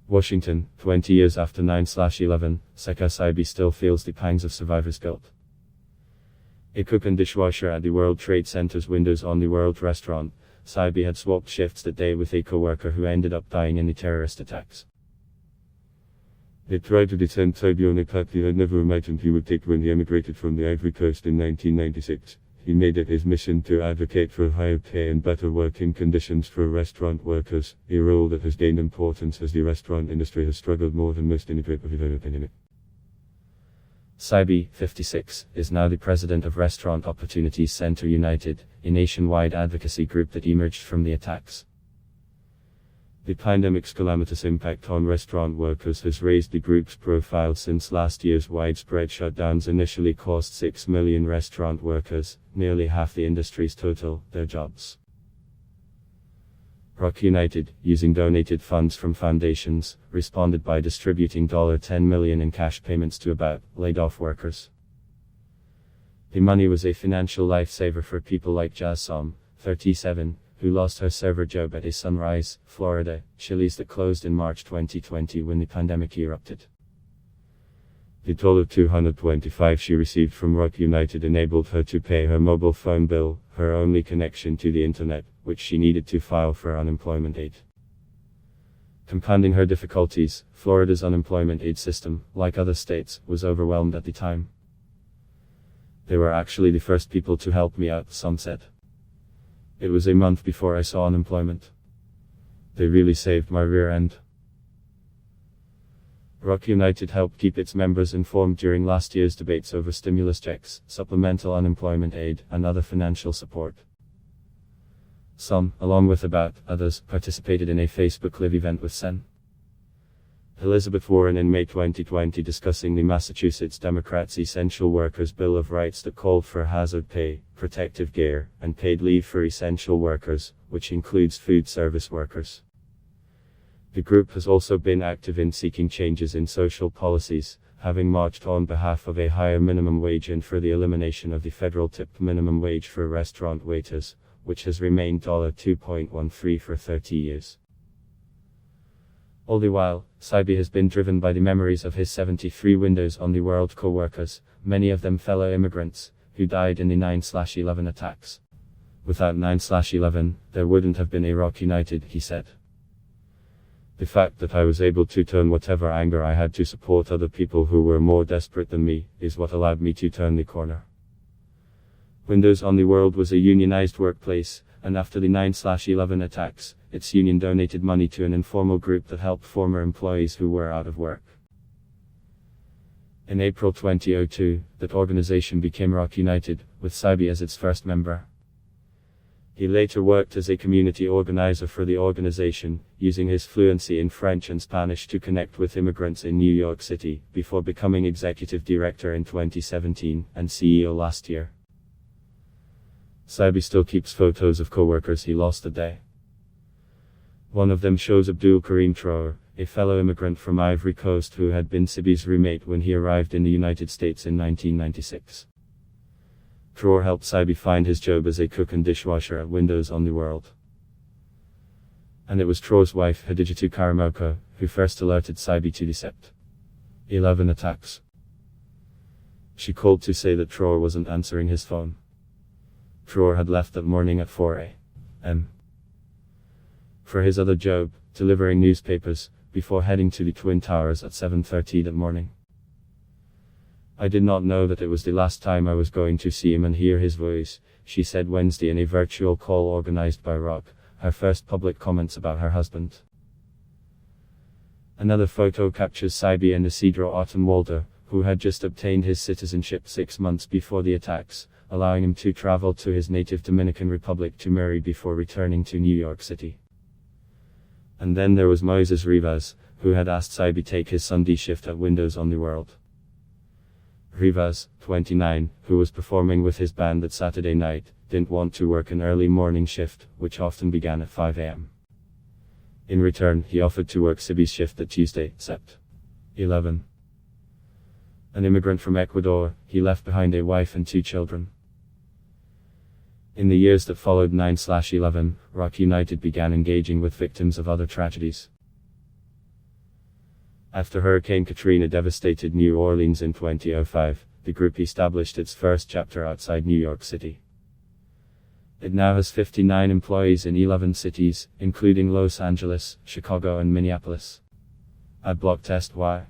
Washington, 20 years after 9/11, Sekou Siby still feels the pangs of survivor's guilt. A cook and dishwasher at the World Trade Center's windows on the World Restaurant, Siby had swapped shifts that day with a co-worker who ended up dying in the terrorist attacks. They tried to descend Siby on a path he had never imagined he would take when he emigrated from the Ivory Coast in 1996. He made it his mission to advocate for higher pay and better working conditions for restaurant workers, a role that has gained importance as the restaurant industry has struggled more than most in the grip of the pandemic. Siby, 56, is now the president of Restaurant Opportunities Center United, a nationwide advocacy group that emerged from the attacks. The pandemic's calamitous impact on restaurant workers has raised the group's profile since last year's widespread shutdowns initially cost 6 million restaurant workers, nearly half the industry's total, their jobs. ROC United, using donated funds from foundations, responded by distributing $10 million in cash payments to about laid-off workers. The money was a financial lifesaver for people like Jazz Som, 37, who lost her server job at a Sunrise, Florida, Chili's that closed in March 2020 when the pandemic erupted. The $225 she received from ROC United enabled her to pay her mobile phone bill, her only connection to the internet, which she needed to file for unemployment aid. Compounding her difficulties, Florida's unemployment aid system, like other states, was overwhelmed at the time. They were actually the first people to help me out, Som said. It was a month before I saw unemployment. They really saved my rear end. ROC United helped keep its members informed during last year's debates over stimulus checks, supplemental unemployment aid, and other financial support. Some, along with about others, participated in a Facebook Live event with Sen. Elizabeth Warren in May 2020 discussing the Massachusetts Democrats' Essential Workers Bill of Rights that called for hazard pay, protective gear, and paid leave for essential workers, which includes food service workers. The group has also been active in seeking changes in social policies, having marched on behalf of a higher minimum wage and for the elimination of the federal tipped minimum wage for restaurant waiters, which has remained $2.13 for 30 years. All the while, Siby has been driven by the memories of his 73 windows on the world co-workers, many of them fellow immigrants, who died in the 9/11 attacks. Without 9/11, there wouldn't have been a ROC United, he said. The fact that I was able to turn whatever anger I had to support other people who were more desperate than me, is what allowed me to turn the corner. Windows on the World was a unionized workplace, and after the 9/11 attacks, its union donated money to an informal group that helped former employees who were out of work. In April 2002, that organization became ROC United, with Siby as its first member. He later worked as a community organizer for the organization, using his fluency in French and Spanish to connect with immigrants in New York City, before becoming executive director in 2017, and CEO last year. Siby still keeps photos of co-workers he lost that day. One of them shows Abdul Karim Traore, a fellow immigrant from Ivory Coast who had been Siby's roommate when he arrived in the United States in 1996. Traore helped Siby find his job as a cook and dishwasher at Windows on the World. And it was Traore's wife, Hadijatu Karamoko, who first alerted Siby to the Sept. 11 attacks. She called to say that Traore wasn't answering his phone. Traore had left that morning at 4 a.m. for his other job, delivering newspapers, before heading to the Twin Towers at 7:30 that morning. I did not know that it was the last time I was going to see him and hear his voice, she said Wednesday in a virtual call organized by ROC, her first public comments about her husband. Another photo captures Siby and Isidro Ottenwalder, who had just obtained his citizenship 6 months before the attacks, allowing him to travel to his native Dominican Republic to marry before returning to New York City. And then there was Moises Rivas, who had asked Siby take his Sunday shift at Windows on the World. Rivas, 29, who was performing with his band that Saturday night, didn't want to work an early morning shift, which often began at 5 a.m. In return, he offered to work Siby's shift that Tuesday, Sept. 11. An immigrant from Ecuador, he left behind a wife and 2 children. In the years that followed 9/11, ROC United began engaging with victims of other tragedies. After Hurricane Katrina devastated New Orleans in 2005, the group established its first chapter outside New York City. It now has 59 employees in 11 cities, including Los Angeles, Chicago and Minneapolis. Adblock Test Why?